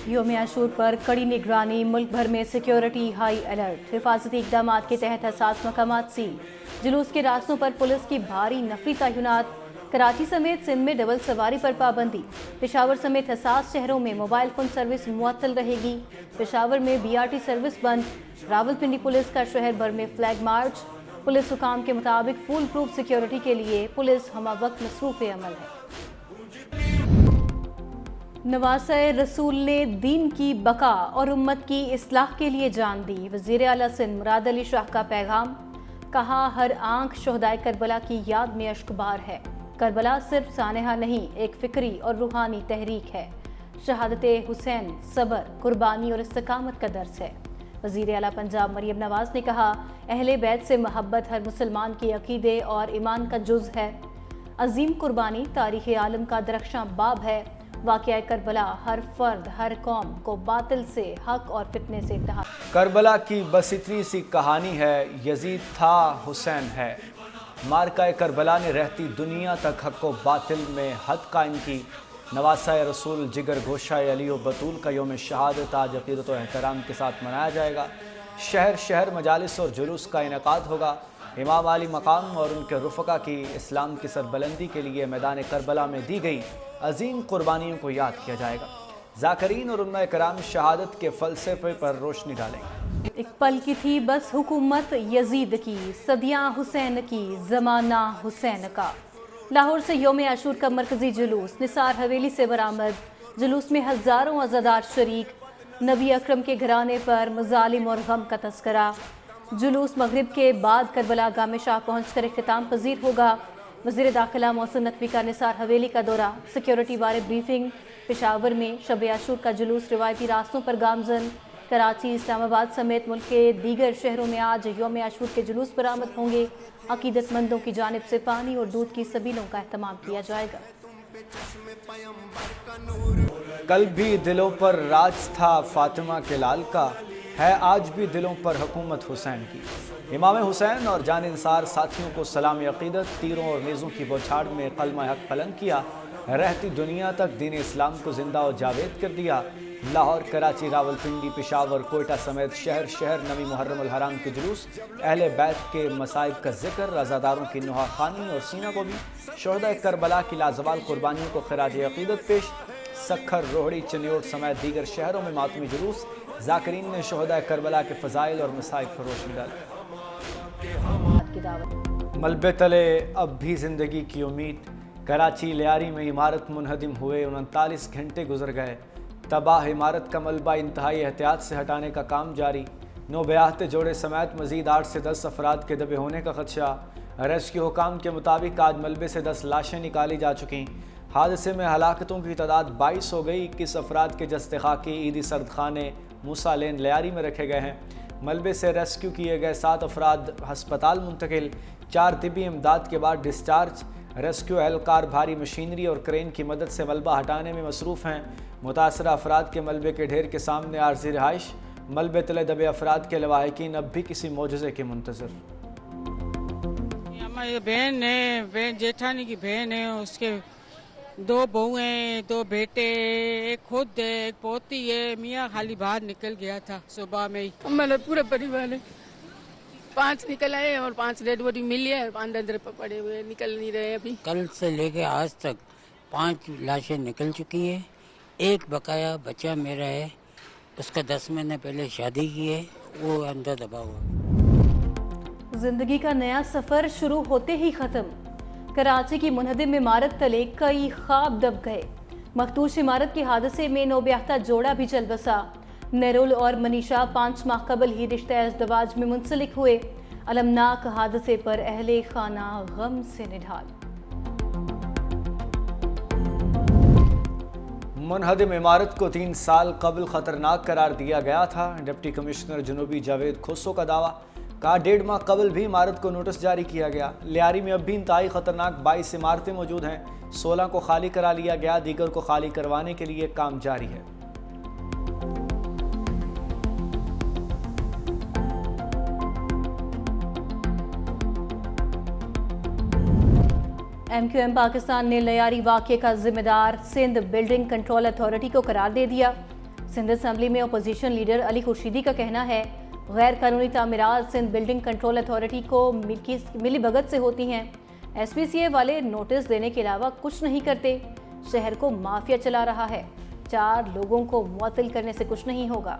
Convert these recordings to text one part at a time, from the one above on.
یوم عاشور پر کڑی نگرانی، ملک بھر میں سیکیورٹی ہائی الرٹ، حفاظتی اقدامات کے تحت حساس مقامات سیل، جلوس کے راستوں پر پولیس کی بھاری نفری تعینات، کراچی سمیت سندھ میں ڈبل سواری پر پابندی، پشاور سمیت حساس شہروں میں موبائل فون سروس معطل رہے گی، پشاور میں BRT سروس بند، راولپنڈی پولیس کا شہر بھر میں فلیگ مارچ، پولیس حکام کے مطابق فول پروف سیکیورٹی کے لیے پولیس ہمہ وقت مصروف عمل ہے۔ نواسہ رسول نے دین کی بقا اور امت کی اصلاح کے لیے جان دی، وزیر اعلیٰ سندھ مراد علی شاہ کا پیغام، کہا ہر آنکھ شہدائے کربلا کی یاد میں اشکبار ہے، کربلا صرف سانحہ نہیں ایک فکری اور روحانی تحریک ہے، شہادت حسین صبر، قربانی اور استقامت کا درس ہے۔ وزیر اعلیٰ پنجاب مریم نواز نے کہا اہل بیت سے محبت ہر مسلمان کے عقیدے اور ایمان کا جز ہے، عظیم قربانی تاریخ عالم کا درخشاں باب ہے، واقعہ کربلا ہر فرد ہر قوم کو باطل سے حق اور فتنے سے اتحاد۔ کربلا کی بس اتنی سی کہانی ہے، یزید تھا حسین ہے، مارکہ کربلا نے رہتی دنیا تک حق و باطل میں حد قائم کی۔ نواسہ رسول جگر گوشہ علی و بطول کا یوم شہادت آج عقیدت و احترام کے ساتھ منایا جائے گا۔ شہر شہر مجالس اور جلوس کا انعقاد ہوگا۔ امام علی مقام اور ان کے رفقا کی اسلام کی سربلندی کے لیے میدان کربلا میں دی گئی عظیم قربانیوں کو یاد کیا جائے گا۔ ذاکرین اور علماء کرام شہادت کے فلسفے پر روشنی ڈالیں گے۔ ایک پل کی تھی بس حکومت یزید کی، صدیاں حسین کی، زمانہ حسین کا۔ لاہور سے یوم عاشور کا مرکزی جلوس نثار حویلی سے برآمد، جلوس میں ہزاروں عزادار شریک، نبی اکرم کے گھرانے پر مظالم اور غم کا تذکرہ۔ جلوس مغرب کے بعد کربلا گاہ میں شاہ پہنچ کر اختتام پذیر ہوگا۔ وزیر داخلہ محسن نقوی کا نثار حویلی کا دورہ، سیکیورٹی بارے بریفنگ۔ پشاور میں شب عاشور کا جلوس روایتی راستوں پر گامزن۔ کراچی، اسلام آباد سمیت ملک کے دیگر شہروں میں آج یوم عاشور کے جلوس برآمد ہوں گے۔ عقیدت مندوں کی جانب سے پانی اور دودھ کی سبیلوں کا اہتمام کیا جائے گا۔ کل بھی دلوں پر راج تھا فاطمہ کے لال کا، ہے آج بھی دلوں پر حکومت حسین کی۔ امام حسین اور جان انصار ساتھیوں کو سلام عقیدت، تیروں اور نیزوں کی بوچھاڑ میں کلمہ حق بلند کیا، رہتی دنیا تک دین اسلام کو زندہ و جاوید کر دیا۔ لاہور، کراچی، راولپنڈی، پشاور، کوئٹہ سمیت شہر شہر نویں محرم الحرام کے جلوس، اہل بیت کے مصائب کا ذکر، رضاداروں کی نوحہ خوانی اور سینہ کو بھی، شہدائے کربلا کی لازوال قربانیوں کو خراج عقیدت پیش۔ سکھر، روہڑی، چنیوٹ سمیت دیگر شہروں میں ماتمی جلوس، ذاکرین نے شہدائے کربلا کے فضائل اور مصائب پر روشنی ڈالی۔ ملبے تلے اب بھی زندگی کی امید، کراچی لیاری میں عمارت منہدم ہوئے 39 گھنٹے گزر گئے، تباہ عمارت کا ملبہ انتہائی احتیاط سے ہٹانے کا کام جاری، 9 بیاہتے جوڑے سمیت مزید 8 سے 10 افراد کے دبے ہونے کا خدشہ۔ ریسکیو حکام کے مطابق آج ملبے سے 10 لاشیں نکالی جا چکیں۔ حادثے میں ہلاکتوں کی تعداد 22 ہو گئی، 21 افراد کے جسد خاکی عیدی سرد خانے موسیٰ لین لیاری میں رکھے گئے ہیں۔ ملبے سے ریسکیو کیے گئے 7 افراد ہسپتال منتقل، 4 طبی امداد کے بعد ڈسچارج۔ ریسکیو اہلکار بھاری مشینری اور کرین کی مدد سے ملبہ ہٹانے میں مصروف ہیں۔ متاثرہ افراد کے ملبے کے ڈھیر کے سامنے عارضی رہائش، ملبے تلے دبے افراد کے لواحقین اب بھی کسی معجزے کے منتظر۔ ہماری بہن ہے، جیٹھانی کی بہن ہے، اس کے 2 بہو ہیں، 2 بیٹے، ایک خود ہے، ایک پوتی ہے۔ میاں خالی باہر نکل گیا تھا صبح میں ہی۔ ہمارا پورا پریوار ہے، 5 نکل آئے اور 5 ڈیڈ باڈی ملی ہے، اندر پڑے ہوئے نکل نہیں رہے ابھی۔ کل سے لے کے آج تک 5 لاشیں نکل چکی ہیں، ایک بقایا بچہ میرا ہے، اس کا 10 مہینے پہلے شادی کی ہے، وہ اندر دبا ہوا۔ زندگی کا نیا سفر شروع ہوتے ہی ختم، کراچی کی منہدم عمارت تلے کئی خواب دب گئے۔ مخدوش عمارت کے حادثے میں 9 بیاہتا جوڑا بھی چل بسا۔ نیرول اور منیشا 5 ماہ قبل ہی رشتہ ازدواج میں منسلک ہوئے۔ المناک حادثے پر اہل خانہ غم سے نڈھال۔ منہدم عمارت کو 3 سال قبل خطرناک قرار دیا گیا تھا، ڈپٹی کمشنر جنوبی جاوید کھوسو کا دعویٰ، کہا 1.5 ماہ قبل بھی عمارت کو نوٹس جاری کیا گیا۔ لیاری میں اب بھی انتہائی خطرناک 22 عمارتیں موجود ہیں، 16 کو خالی کرا لیا گیا، دیگر کو خالی کروانے کے لیے کام جاری ہے۔ MQM پاکستان نے لیاری واقعے کا ذمہ دار سندھ بلڈنگ کنٹرول اتھارٹی کو قرار دے دیا۔ सिंध असम्बली में अपोजिशन लीडर अली खुर्शीदी का कहना है गैर कानूनी तामीरात सिंध बिल्डिंग कंट्रोल अथॉरिटी को मिली भगत से होती हैं। SPCA वाले नोटिस देने के अलावा कुछ नहीं करते। शहर को माफिया चला रहा है। 4 लोगों को मुअत्तल करने से कुछ नहीं होगा।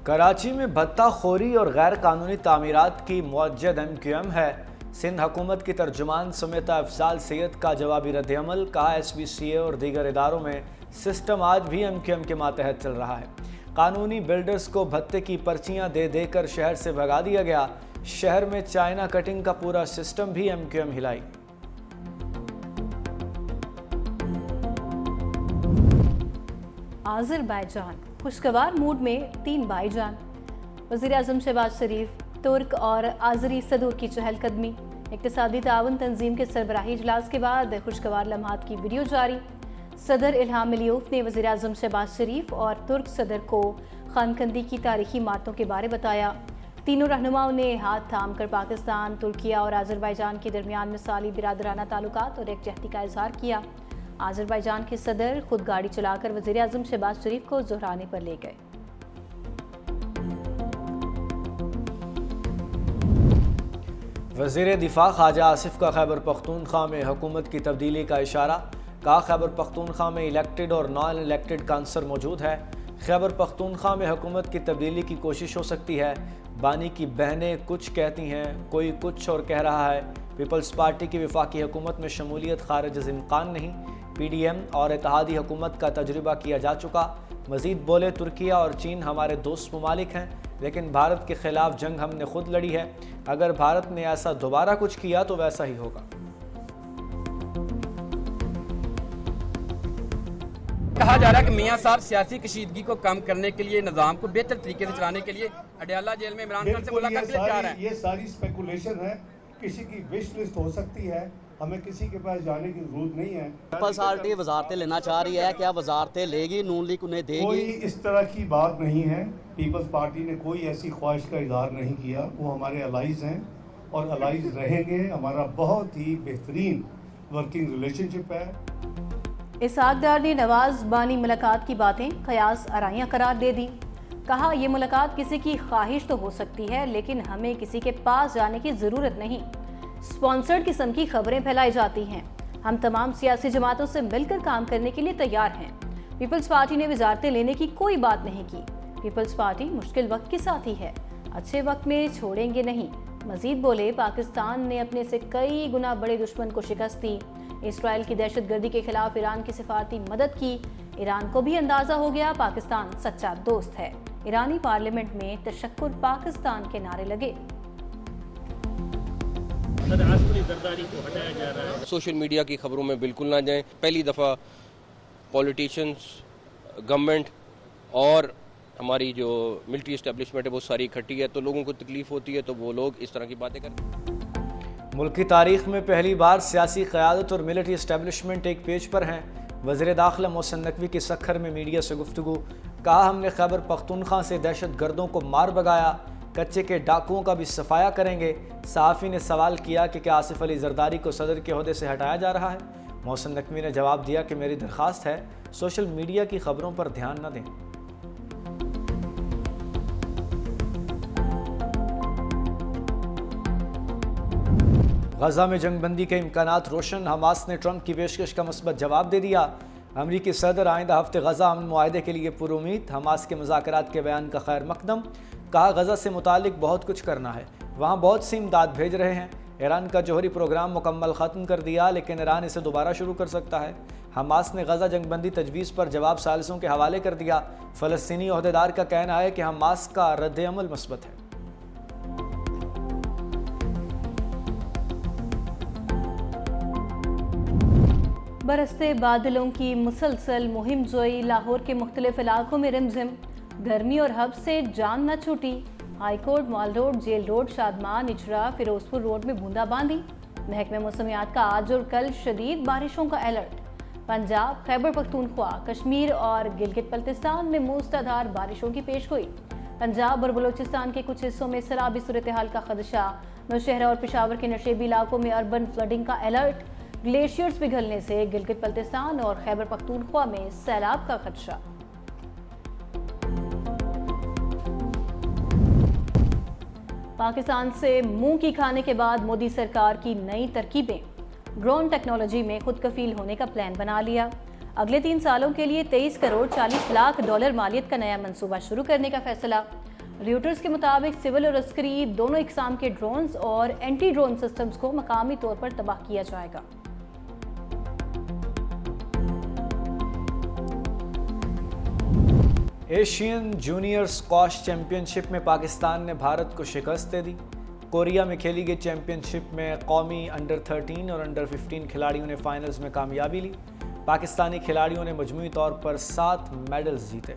कराची में भत्ताखोरी और गैर कानूनी तामीरात की मुअज्जद MQM है। सिंध हुकूमत की तर्जुमान सुमेता अफजाल सैयद का जवाबी रद्द-ए-अमल। कहा SPCA और दीगर इदारों में सिस्टम आज भी MQM के मातहत चल रहा है। कानूनी बिल्डर्स को भत्ते की पर्चियां दे देकर शहर से भगा दिया गया। शहर में चाइना कटिंग का पूरा सिस्टम भी MQM हिलाई। आज़रबाईजान खुशगवार मूड में 3 भाईजान। वज़ीर आज़म शहबाज शरीफ, तुर्क और आज़री सदूर की चहलकदमी। इक़्तिसादी ताउन तंजीम के सरबराही इजलास के बाद खुशगवार लम्हात की वीडियो जारी। सदर इल्हाम अलियूफ ने वज़ीर आज़म शहबाज शरीफ और तुर्क सदर को खानकंदी की तारीखी इमारतों के बारे बताया। तीनों रहनुमाओं ने हाथ थाम कर पाकिस्तान, तुर्किया और आज़रबाईजान के दरमियान मिसाली बिरादराना ताल्लुकात और एकजहती का इजहार किया। आज़रबाईजान के सदर खुद गाड़ी चलाकर वज़ीर आज़म शहबाज शरीफ को ज़ोहराने पर ले गए। वज़ीर दिफा ख्वाजा आसिफ का खैबर पख्तूनख्वा में हुकूमत की तब्दीली का इशारा। कहा खैबर पख्तूनख्वा में इलेक्टेड और नॉन इलेक्टेड काउंसलर मौजूद है। खैबर पख्तूनख्वा में हुकूमत की तब्दीली की कोशिश हो सकती है। बानी की बहनें कुछ कहती हैं, कोई कुछ और कह रहा है। पीपल्स पार्टी की वफाकी हुकूमत में शमूलियत खारिज इम्कान नहीं। PDM और इत्तेहादी हुकूमत का तजुर्बा किया जा चुका। मज़ीद बोले तुर्किया और चीन हमारे दोस्त ममालिक हैं, लेकिन भारत के खिलाफ जंग हमने खुद लड़ी है। अगर भारत ने ऐसा दोबारा कुछ किया तो वैसा ही होगा। कहा जा रहा है कि मियां साहब सियासी कशीदगी को कम करने के लिए, निज़ाम को बेहतर तरीके से चलाने के लिए अडयाला जेल में इमरान खान से मुलाकात के लिए तैयार है। ये सारी स्पेकुलेशन है, किसी की विश लिस्ट हो सकती है, हमें किसी के पास जाने की जरूरत नहीं है। पीपल्स पार्टी वजारतें लेना चाह रही है, क्या वजारतें लेगी? नून लीग उन्हें देगी? कोई इस तरह की बात नहीं है। पीपल्स पार्टी ने कोई ऐसी ख्वाहिश का इजहार नहीं किया। वो हमारे अलाइज हैं और अलाइज रहेंगे। हमारा बहुत ही बेहतरीन वर्किंग रिलेशनशिप है। इसहाक डार ने नवाज बानी मुलाकात की बातें कयास आराइयाँ करार दे दी। कहा यह मुलाकात किसी की ख्वाहिश तो हो सकती है, लेकिन हमें किसी के पास जाने की ज़रूरत नहीं। स्पॉन्सर्ड किस्म की खबरें फैलाई जाती हैं। हम तमाम सियासी जमातों से मिलकर काम करने के लिए तैयार हैं। पीपल्स पार्टी ने वजारतें लेने की कोई बात नहीं की। पीपल्स पार्टी मुश्किल वक्त के साथी है, अच्छे वक्त में छोड़ेंगे नहीं। मजीद बोले पाकिस्तान ने अपने से कई गुना बड़े दुश्मन को शिकस्त दी। इसराइल की दहशतगर्दी के खिलाफ ईरान की सिफारती मदद की। ईरान को भी अंदाजा हो गया पाकिस्तान सच्चा दोस्त है। ईरानी पार्लियामेंट में तशक्कुर पाकिस्तान के नारे लगे। सोशल मीडिया की खबरों में बिल्कुल ना जाएं। पहली दफ़ा पॉलिटिशियंस, गवर्नमेंट और हमारी जो मिलिट्री एस्टेब्लिशमेंट है वो सारी इकट्ठी है, तो लोगों को तकलीफ होती है तो वो लोग इस तरह की बातें करते हैं। मुल्क की तारीख में पहली बार सियासी क़यादत और मिलिट्री एस्टेब्लिशमेंट एक पेज पर हैं। वज़ीर दाखिला मोहसिन नकवी की सखर में मीडिया से गुफ्तगू। कहा हमने खैबर पख्तूनख्वा से दहशत गर्दों को मार भगाया, कच्चे के डाकुओं का भी सफाया करेंगे। सहाफ़ी ने सवाल किया कि क्या आसिफ अली जरदारी को सदर के ओहदे से हटाया जा रहा है। मोहसिन नकवी ने जवाब दिया कि मेरी दरख्वास्त है सोशल मीडिया की खबरों पर ध्यान न दें। गजा में जंगबंदी के इम्कानात रोशन। हमास ने ट्रंप की पेशकश का मुस्बत जवाब दे दिया। अमरीकी सदर आइंदा हफ्ते गजा अमन मुआहदे के लिए पुरुमीद। हमास के मुज़ाकरात के बयान का खैर मकदम। कहा गजा से मुतालिक बहुत कुछ करना है, वहाँ बहुत सी इमदाद भेज रहे हैं। ईरान का जौहरी प्रोग्राम मुकम्मल ख़त्म कर दिया, लेकिन ईरान इसे दोबारा शुरू कर सकता है। हमास ने गजा जंगबंदी तजवीज़ पर जवाब सालिसों के हवाले कर दिया। फ़लस्तीनी ओहदेदार का कहना है कि हमास का रद्द-ए-अमल मुस्बत है। बरसते बादलों की मुसलसल मुहिम जोई। लाहौर के मुख्तलिफ इलाकों में रिमझिम गर्मी और हब से जान न छूटी। High court, Mall Road, Jail Road, Shadman, Ichhra, Ferozepur Road में बूंदाबांदी। महकमे मौसमियात का आज और कल शदीद बारिशों का अलर्ट। पंजाब, खैबर पख्तूनख्वा, कश्मीर और गिलगित बल्तिस्तान में मूसलाधार बारिशों की पेशगोई। पंजाब और बलोचिस्तान के कुछ हिस्सों में सैलाबी सूरत हाल का खदशा। नौशहरा और पेशावर के नशेबी इलाकों में अर्बन फ्लडिंग का अलर्ट। ग्लेशियर्स पिघलने से गिलगित बल्तिस्तान और खैबर पख्तूनख्वा में सैलाब का खदशा। पाकिस्तान से मूंग की खाने के बाद मोदी सरकार की नई तरकीबें, ड्रोन टेक्नोलॉजी में खुद कफील होने का प्लान बना लिया। अगले 3 सालों के लिए 23 करोड़ 40 लाख डॉलर मालियत का नया मंसूबा शुरू करने का फैसला। रॉयटर्स के मुताबिक सिविल और अस्करी दोनों इकसाम के ड्रोन्स और एंटी ड्रोन सिस्टम्स को मकामी तौर पर तबाह किया जाएगा। एशियन जूनियर स्क्वॉश चैंपियनशिप में पाकिस्तान ने भारत को शिकस्त दे दी। कोरिया में खेली गई चैंपियनशिप में कौमी अंडर 13 और अंडर 15 खिलाड़ियों ने फाइनल्स में कामयाबी ली। पाकिस्तानी खिलाड़ियों ने मजमूई तौर पर 7 मेडल्स जीते।